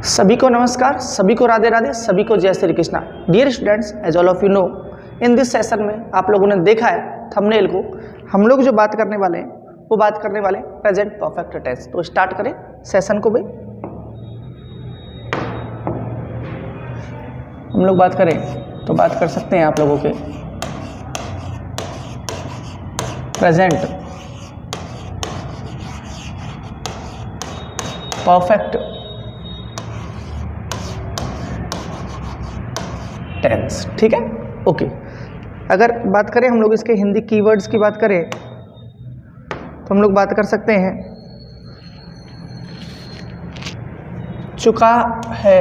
सभी को नमस्कार, सभी को राधे राधे, सभी को जय Shri Krishna. Dear students, as all of you know, in this session में आप लोगों ने देखा है थंबनेल को, हम लोग जो बात करने वाले हैं वो बात करने वाले हैं प्रेजेंट परफेक्ट टेंस। तो स्टार्ट करें सेशन को भाई। हम लोग बात करें तो बात कर सकते हैं आप लोगों के प्रेजेंट परफेक्ट टेंस। ठीक है, ओके। अगर बात करें हम लोग इसके हिंदी कीवर्ड्स की बात करें तो हम लोग बात कर सकते हैं चुका है,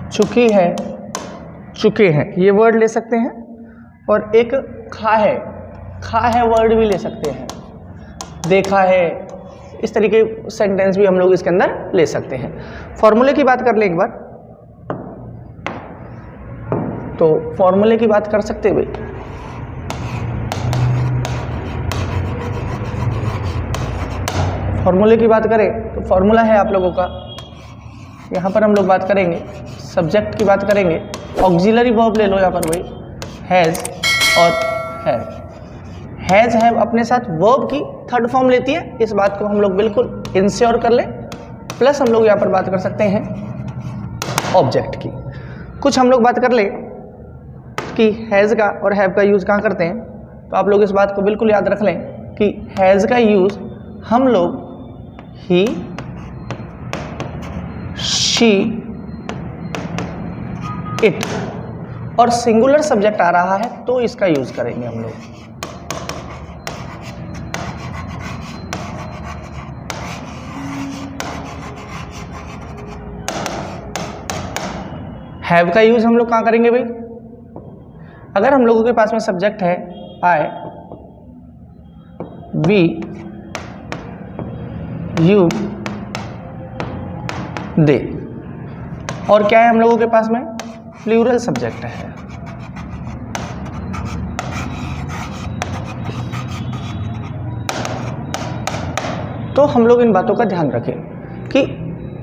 चुकी है, चुके हैं, ये वर्ड ले सकते हैं। और एक खा है वर्ड भी ले सकते हैं, देखा है, इस तरीके सेंटेंस भी हम लोग इसके अंदर ले सकते हैं। फॉर्मूले की बात कर लें एक बार, तो फॉर्मूले की बात कर सकते हैं भाई। फॉर्मूले की बात करें तो फॉर्मूला है आप लोगों का, यहाँ पर हम लोग बात करेंगे सब्जेक्ट की बात करेंगे, ऑक्सिलरी वर्ब ले लो यहाँ पर भाई, हैज और हैव। हैज हैव अपने साथ वर्ब की थर्ड फॉर्म लेती है, इस बात को हम लोग बिल्कुल इंश्योर कर लें। प्लस हम लोग यहाँ पर बात कर सकते हैं ऑब्जेक्ट की। कुछ हम लोग बात कर ले कि हैज का और हैव का यूज कहाँ करते हैं, तो आप लोग इस बात को बिल्कुल याद रख लें कि हैज का यूज हम लोग ही, शी, इट और सिंगुलर सब्जेक्ट आ रहा है तो इसका यूज करेंगे हम लोग। हैव का यूज हम लोग कहाँ करेंगे भाई? अगर हम लोगों के पास में सब्जेक्ट है आई, वी, यू, दे, और क्या है हम लोगों के पास में प्लूरल सब्जेक्ट है, तो हम लोग इन बातों का ध्यान रखें कि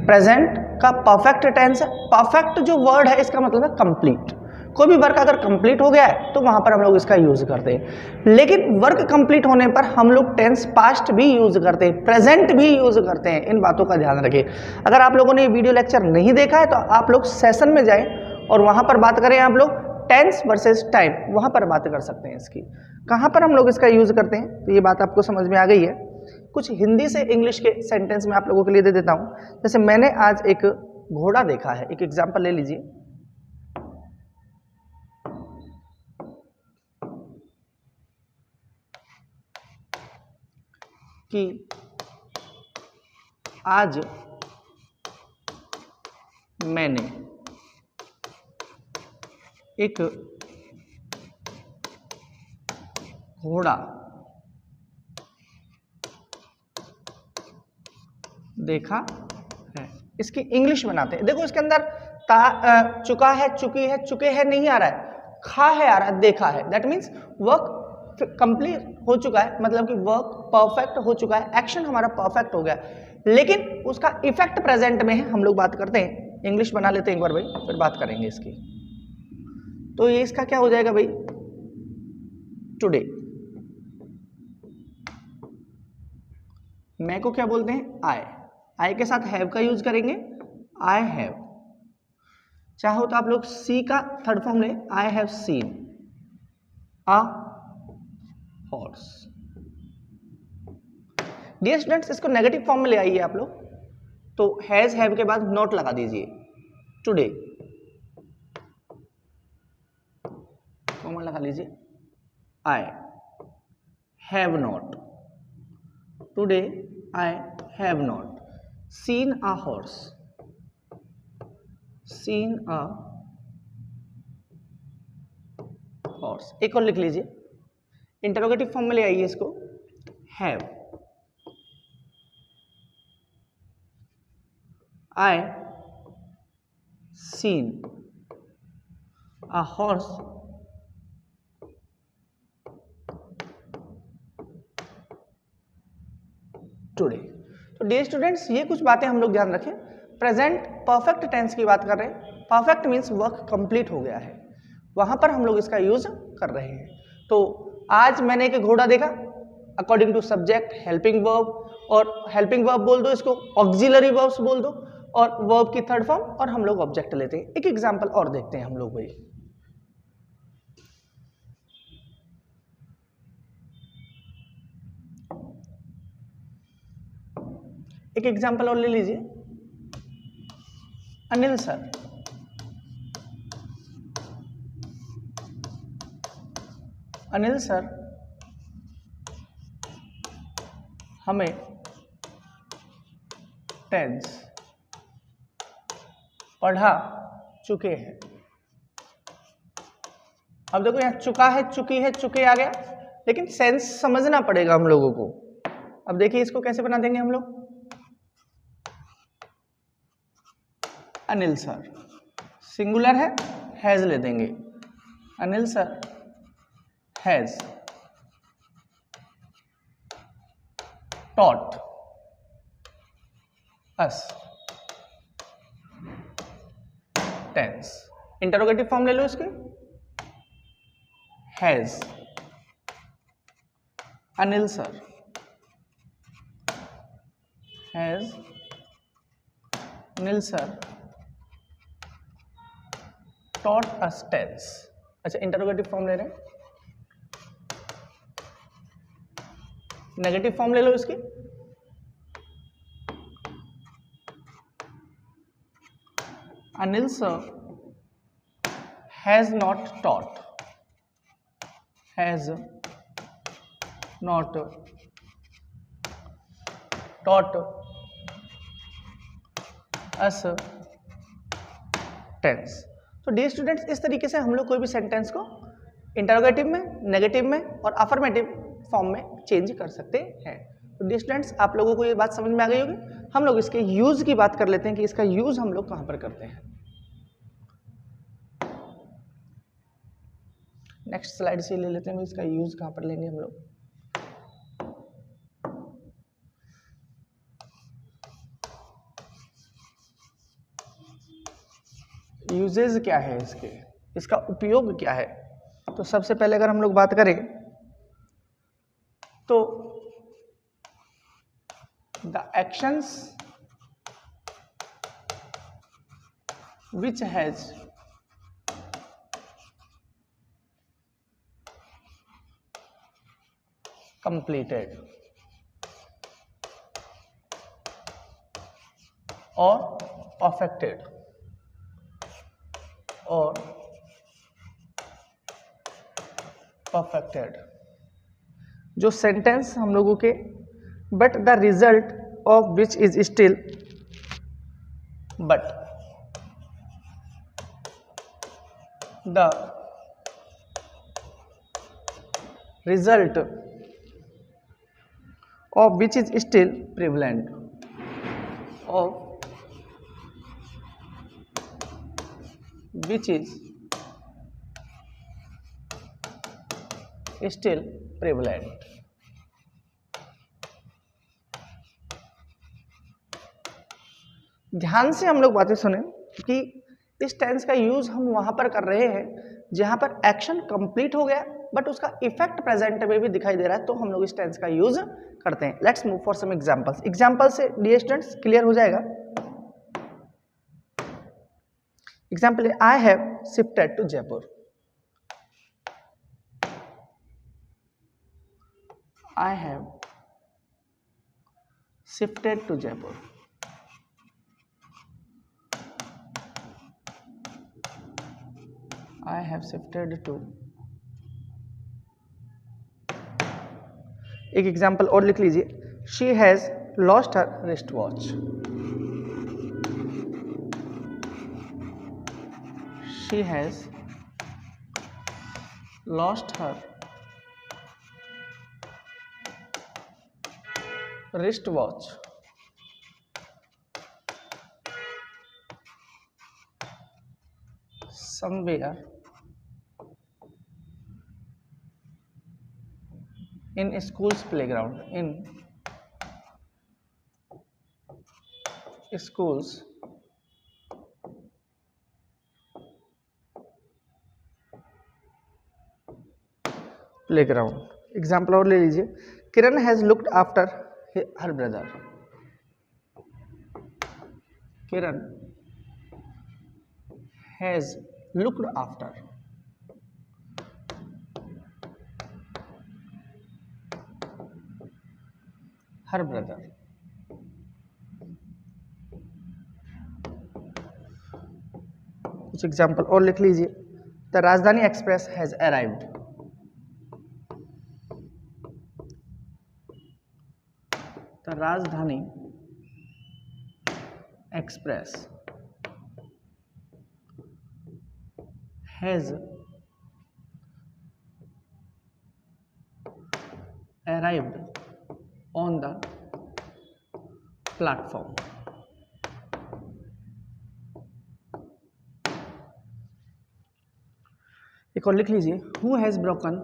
प्रेजेंट का परफेक्ट टेंस है। परफेक्ट जो वर्ड है इसका मतलब है कंप्लीट। कोई भी वर्क अगर कंप्लीट हो गया है तो वहां पर हम लोग इसका यूज करते हैं, लेकिन वर्क कंप्लीट होने पर हम लोग टेंस पास्ट भी यूज करते हैं, प्रेजेंट भी यूज करते हैं। इन बातों का ध्यान रखें। अगर आप लोगों ने ये वीडियो लेक्चर नहीं देखा है तो आप लोग सेशन में जाएं और वहां पर बात करें आप लोग टेंस वर्सेस टाइम, वहां पर बात कर सकते हैं इसकी, कहां पर हम लोग इसका यूज करते हैं। तो ये बात आपको समझ में आ गई है। कुछ हिंदी से इंग्लिश के सेंटेंस में आप लोगों के लिए दे देता हूं। जैसे मैंने आज एक घोड़ा देखा है, एक एग्जांपल ले लीजिए। कि आज मैंने एक घोड़ा देखा है। इसकी इंग्लिश बनाते हैं। देखो इसके अंदर चुका है, चुकी है, चुके हैं नहीं आ रहा है, खा है आ रहा है, देखा है। दैट मीन्स वर्क कंप्लीट हो चुका है, मतलब कि वर्क परफेक्ट हो चुका है, एक्शन हमारा परफेक्ट हो गया, लेकिन उसका इफेक्ट प्रेजेंट में है। हम लोग बात करते हैं, इंग्लिश बना लेते हैं एक बार भाई, फिर बात करेंगे इसकी। तो ये इसका क्या हो जाएगा भाई? टुडे। मैं को क्या बोलते हैं? आई के साथ हैव का यूज करेंगे, आई हैव। चाहो तो आप लोग सी का थर्ड फॉर्म ले, I have seen a horse. Dear students, इसको नेगेटिव फॉर्म में ले आइए आप लोग, तो हैज हैव के बाद नॉट लगा दीजिए, टुडे कॉमा लगा लीजिए, I have not, today I have not seen a horse, scene a horse. एक और लिख लीजिए, इंटरोगेटिव फॉर्म में ले आइए इसको, have I seen a horse today। तो डियर स्टूडेंट्स, ये कुछ बातें हम लोग ध्यान रखें। प्रेजेंट परफेक्ट टेंस की बात कर रहे हैं। परफेक्ट मीन्स वर्क कंप्लीट हो गया है, वहां पर हम लोग इसका यूज कर रहे हैं। तो आज मैंने एक घोड़ा देखा, according to subject helping verb, और हेल्पिंग वर्ब बोल दो, इसको ऑक्सिलरी वर्ब्स बोल दो, और वर्ब की थर्ड फॉर्म, और हम लोग ऑब्जेक्ट लेते हैं। एक एग्जांपल और देखते हैं हम लोग भाई। एक एग्जांपल और ले लीजिए। अनिल सर, अनिल सर हमें टेंस पढ़ा चुके हैं। अब देखो यहाँ चुका है, चुकी है, चुके आ गया, लेकिन सेंस समझना पड़ेगा हम लोगों को। अब देखिए इसको कैसे बना देंगे हम लोग। अनिल सर सिंगुलर है, हैज ले देंगे। Anil sir has taught us tense। Interrogative form ले लो इसके, has Anil sir has Anil sir taught us tense। अच्छा, इंटरोगेटिव फॉर्म ले रहे हैं, नेगेटिव फॉर्म ले लो इसकी, Anil sir has not taught, has not taught us tense. तो डियर स्टूडेंट्स, इस तरीके से हम लोग कोई भी सेंटेंस को इंटरोगेटिव में, नेगेटिव में और अफर्मेटिव फॉर्म में चेंज कर सकते हैं। तो डियर स्टूडेंट्स, आप लोगों को ये बात समझ में आ गई होगी। हम लोग इसके यूज की बात कर लेते हैं कि इसका यूज हम लोग कहां पर करते हैं। नेक्स्ट स्लाइड से ले लेते हैं, इसका यूज कहां पर लेंगे हम लोग। यूजेज क्या है इसके, इसका उपयोग क्या है। तो सबसे पहले अगर हम लोग बात करें तो the actions which has completed or perfected or perfected, जो सेंटेंस हम लोगों के but the result of which is still, but the result of which is still prevalent, of which is still prevalent। ध्यान से हम लोग बातें सुने कि इस टेंस का यूज हम वहां पर कर रहे हैं जहां पर एक्शन कंप्लीट हो गया बट उसका इफेक्ट प्रेजेंट में भी दिखाई दे रहा है, तो हम लोग इस टेंस का यूज करते हैं। Let's move for some examples. Example से डियर स्टूडेंट्स क्लियर हो जाएगा। Example, I have shifted to Jaipur. I have shifted to Jaipur. I have shifted to. एक एग्जाम्पल और लिख लीजिए, she has lost her wrist watch. She has lost her wrist watch somewhere in school's playground, in schools playground. Example और ले लीजिए, Kiran has looked after her brother. Kiran has looked after her brother. कुछ example और लिख लीजिए. The Rajdhani express has arrived. The Rajdhani express has arrived on the platform. एक और लिख लीजिए, who has broken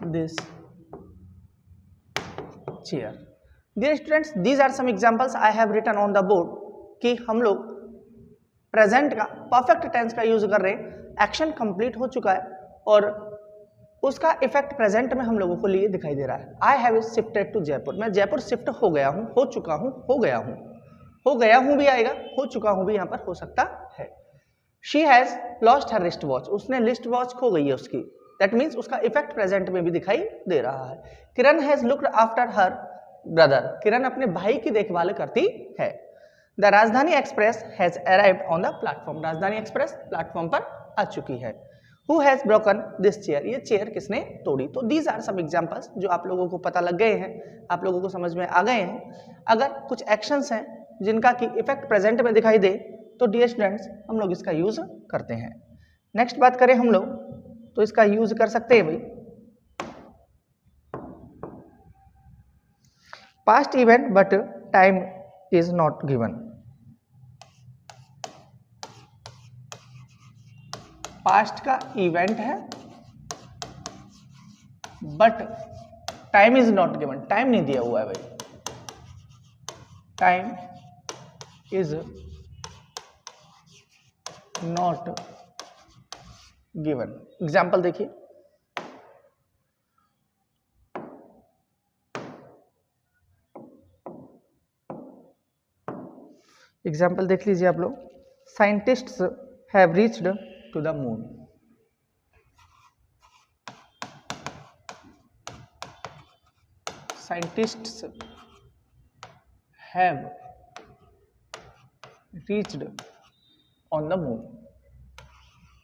this chair. Dear students, these are some examples I have written on the board कि हम लोग प्रेजेंट का परफेक्ट टेंस का use कर रहे हैं. एक्शन कंप्लीट हो चुका है और उसका इफेक्ट प्रेजेंट में हम लोगों को लिए दिखाई दे रहा है. I have shifted to Jaipur. मैं जयपुर शिफ्ट हो गया हूं, हो चुका हूं, हो गया हूं. हो गया हूं भी आएगा, हो चुका हूं भी यहां पर हो सकता है. She has lost her wrist watch. उसने रिस्ट वॉच खो गई है उसकी. दैट मीन्स उसका इफेक्ट प्रेजेंट में भी दिखाई दे रहा है. Kiran has looked after her brother. Kiran अपने भाई की देखभाल करती है. The Rajdhani express has arrived on the platform. Rajdhani Express platform पर आ चुकी है. Who has broken this chair. ये चेयर किसने तोड़ी. तो दीज आर सम एग्जाम्पल्स जो आप लोगों को पता लग गए हैं, आप लोगों को समझ में आ गए हैं. अगर कुछ एक्शंस हैं जिनका कि इफेक्ट प्रेजेंट में दिखाई दे तो डियर स्टूडेंट्स हम लोग इसका यूज करते हैं. नेक्स्ट बात करें हम लोग तो इसका यूज कर सकते हैं भाई past event but time is not given. Past का इवेंट है but time is not given. Time नहीं दिया हुआ है भाई. Time is not given. Example देखिए, एग्जाम्पल देख लीजिए आप लोग. Scientists have reached to the moon. Scientists have reached on the moon.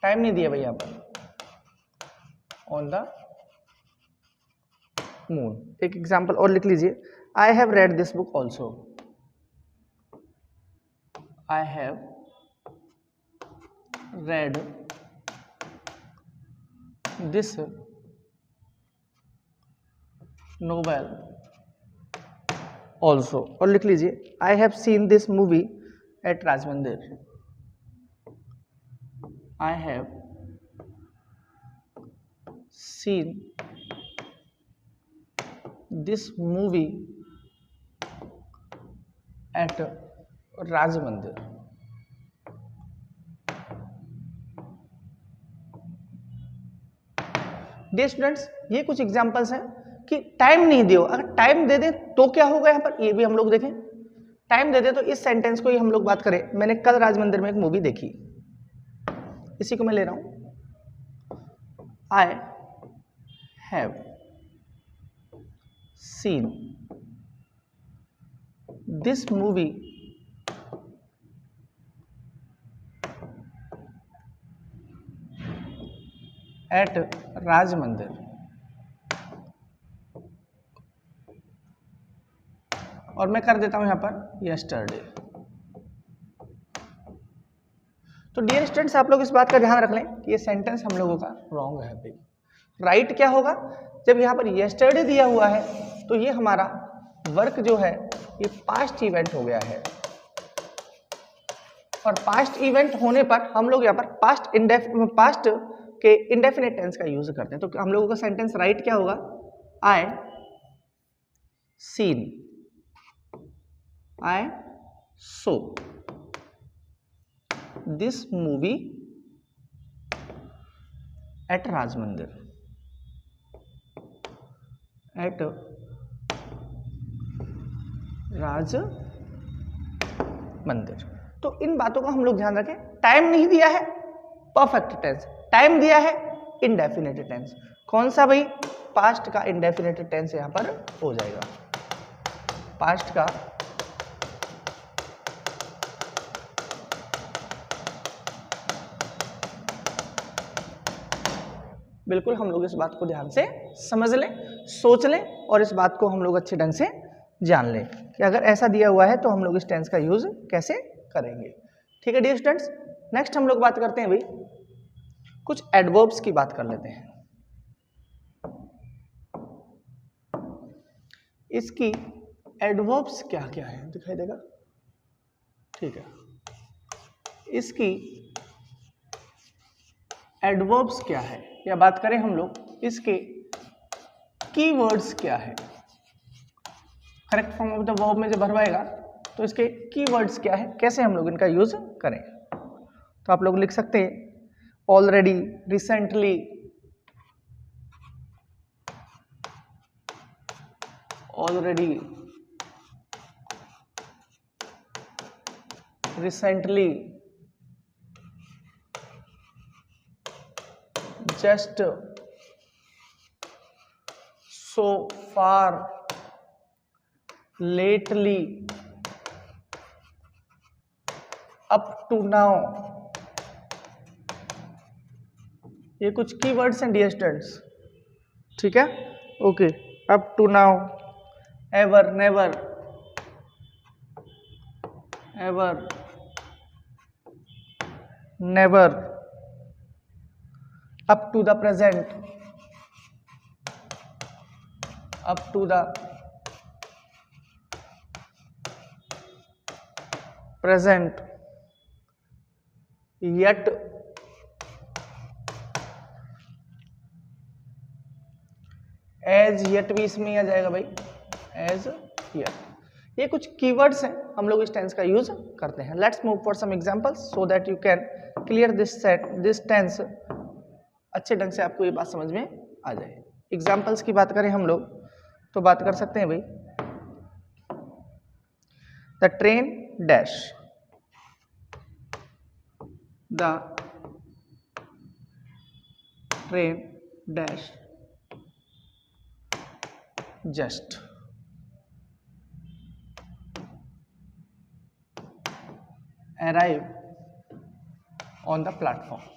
Time नहीं दिया भाई यहां पर. On the moon. एक एग्जाम्पल और लिख लीजिए, I have read this book also. I have read this novel also. और लिख लीजिए, I have seen this movie at Rajmandir. I have seen this movie at Rajmandir. Dear students, ये कुछ एग्जांपल्स हैं कि टाइम नहीं दियो. अगर टाइम दे दे तो क्या होगा यहाँ पर, ये भी हम लोग देखें. टाइम दे दे तो इस सेंटेंस को ही हम लोग बात करें. मैंने कल राजमंदिर में एक मूवी देखी, इसी को मैं ले रहा हूं. I have seen this movie at Rajmandir. और मैं कर देता हूं यहां पर यस्टरडे. तो डियर स्टूडेंट्स, आप लोग इस बात का ध्यान रख लें कि ये सेंटेंस हम लोगों का रॉन्ग है भाई. राइट क्या होगा, जब यहां पर यस्टरडे दिया हुआ है तो ये हमारा वर्क जो है ये पास्ट इवेंट हो गया है. और पास्ट इवेंट होने पर हम लोग यहाँ पर पास्ट के इंडेफिनिट टेंस का यूज करते हैं। तो हम लोगों का सेंटेंस राइट क्या होगा, I seen, I saw this movie at Raj Mandir, at Raj मंदिर। तो इन बातों का हम लोग ध्यान रखें। टाइम नहीं दिया है परफेक्ट टेंस, टाइम दिया है इंडेफिनिट टेंस। कौन सा भाई, पास्ट का इंडेफिनिट टेंस यहां पर हो जाएगा, पास्ट का बिल्कुल हम लोग इस बात को ध्यान से समझ लें, सोच लें और इस बात को हम लोग अच्छे ढंग से जान लें कि अगर ऐसा दिया हुआ है तो हम लोग इस टेंस का यूज कैसे करेंगे। ठीक है डियर स्टूडेंट्स, नेक्स्ट हम लोग बात करते हैं भाई कुछ एडवर्ब्स की बात कर लेते हैं। इसकी एडवर्ब्स क्या क्या है दिखाई देगा, ठीक है, इसकी एडवर्ब्स क्या है या बात करें हम लोग इसके कीवर्ड्स क्या है। Correct form of the verb में जब भरवाएगा तो इसके कीवर्ड्स क्या है, कैसे हम लोग इनका यूज करें। तो आप लोग लिख सकते हैं already, recently, already, recently, just, so far, lately, up to now। ये कुछ कीवर्ड्स हैं डियर स्टूडेंट्स, ठीक है, okay. Up to now, ever, never, ever, never, up to the present, up to the present, yet, as yet भी इसमें आ जाएगा भाई, as yet। ये कुछ कीवर्ड्स हैं, हम लोग इस टेंस का यूज करते हैं। Let's move for some examples so that you can clear this tense, अच्छे ढंग से आपको ये बात समझ में आ जाए। एग्जांपल्स की बात करें हम लोग तो बात कर सकते हैं भाई, the train dash, the train dash just arrive on the platform.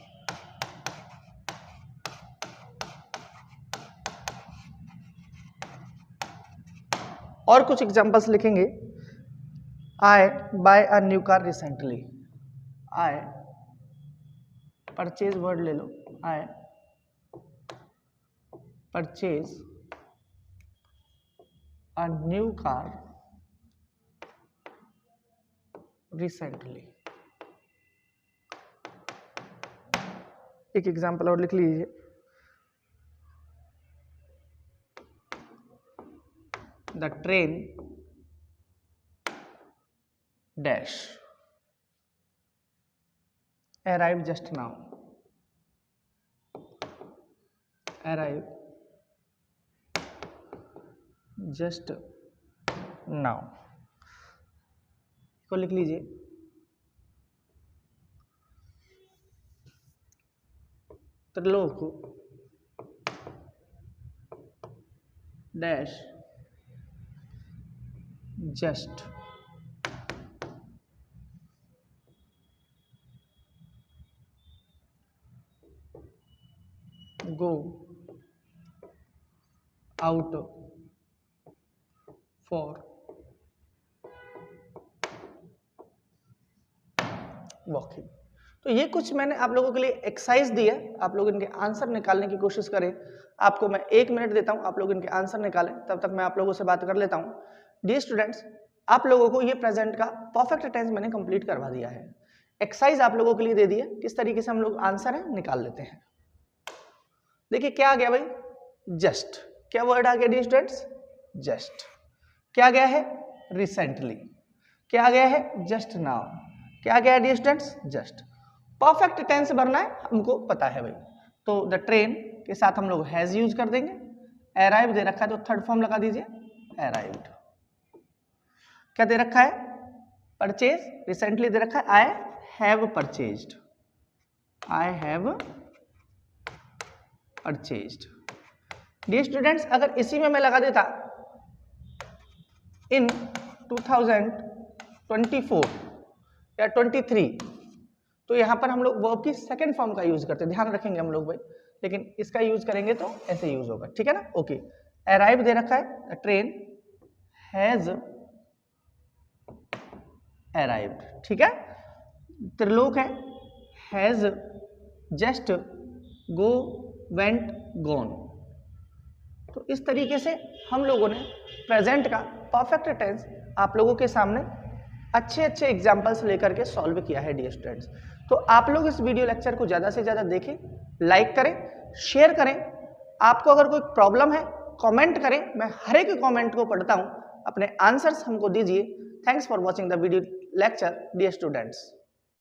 और कुछ एग्जांपल्स लिखेंगे, I buy a new car recently, I purchase word ले लो, I purchase a new car recently. एक एग्जांपल और लिख लीजिए, the train dash arrive just now, arrive just now को लिख लीजिए, Trilok dash just go out for walking. तो ये कुछ मैंने आप लोगों के लिए एक्सरसाइज दी है, आप लोग इनके आंसर निकालने की कोशिश करें। आपको मैं 1 मिनट देता हूं, आप लोग इनके आंसर निकालें, तब तक मैं आप लोगों से बात कर लेता हूं। डियर स्टूडेंट्स, आप लोगों को ये प्रेजेंट का परफेक्ट टेंस मैंने कंप्लीट करवा दिया है। एक्सरसाइज आप लोगों के लिए दे दी है, किस तरीके से हम लोग आंसर है निकाल लेते हैं। देखिए क्या आ गया भाई, जस्ट। क्या वर्ड आ गया डियर स्टूडेंट्स, जस्ट। क्या गया है, रिसेंटली। क्या गया है, जस्ट नाउ। क्या गया है dear students, just. Perfect tense भरना है हमको पता है भाई, तो द ट्रेन के साथ हम लोग हैज यूज कर देंगे। अराइव दे रखा है तो थर्ड फॉर्म लगा दीजिए, अराइव्ड। क्या दे रखा है, परचेज। रिसेंटली दे रखा है I have purchased, I have purchased. Dear students अगर इसी में मैं लगा देता इन 2024 या 23, तो यहां पर हम लोग वर्ब की सेकंड फॉर्म का यूज करते हैं, ध्यान रखेंगे हम लोग भाई, लेकिन इसका यूज करेंगे तो ऐसे यूज होगा, ठीक है ना। ओके, अराइव दे रखा है, ट्रेन हैज अराइव्ड, ठीक है। त्रिलोक है, has just go went gone. तो इस तरीके से हम लोगों ने प्रेजेंट का परफेक्ट टेंस आप लोगों के सामने अच्छे अच्छे एग्जाम्पल्स लेकर के सॉल्व किया है डियर स्टूडेंट्स। तो आप लोग इस वीडियो लेक्चर को ज़्यादा से ज़्यादा देखें, लाइक करें, शेयर करें। आपको अगर कोई प्रॉब्लम है कमेंट करें, मैं हर एक कमेंट को पढ़ता हूं, अपने आंसर्स हमको दीजिए। Thanks for watching the video lecture dear students.